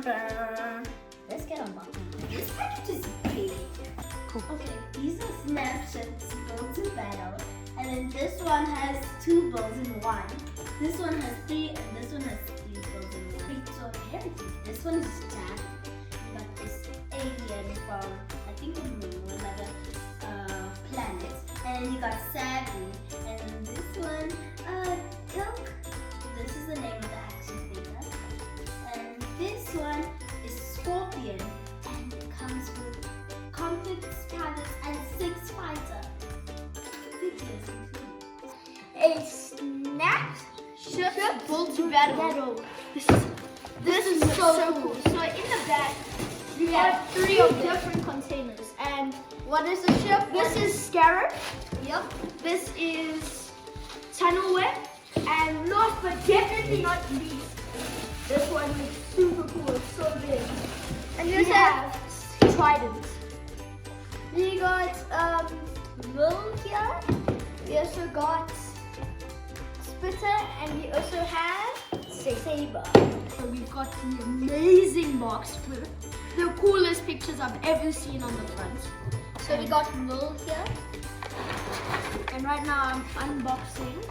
Let's get unboxing. This package is big. Cool. Okay, these are Snapships built to battle. And then this one has 2 bills in one. This one has 3 and this one has 3 bills in one. Wait, so apparently this one is Jack. You got this alien from, I think the moon or another planet. And then you got Savvy. And then this one, Tilk. This is the name of the action figure. And this one is Scorpion. And it comes with conflict pilots and 6 fighter figures. A Snapship built to battle. This is so cool. So in the back, we have 3 different containers. And what is the ship? This is Scarab. Yep. This is Tunnelweb. And last but definitely not least, this one is super cool. It's so big. And we have Trident. We got Will here. We also got Spitter, and we also have Saber. So we've got the amazing box with the coolest pictures I've ever seen on the front. So we got Will here, and right now I'm unboxing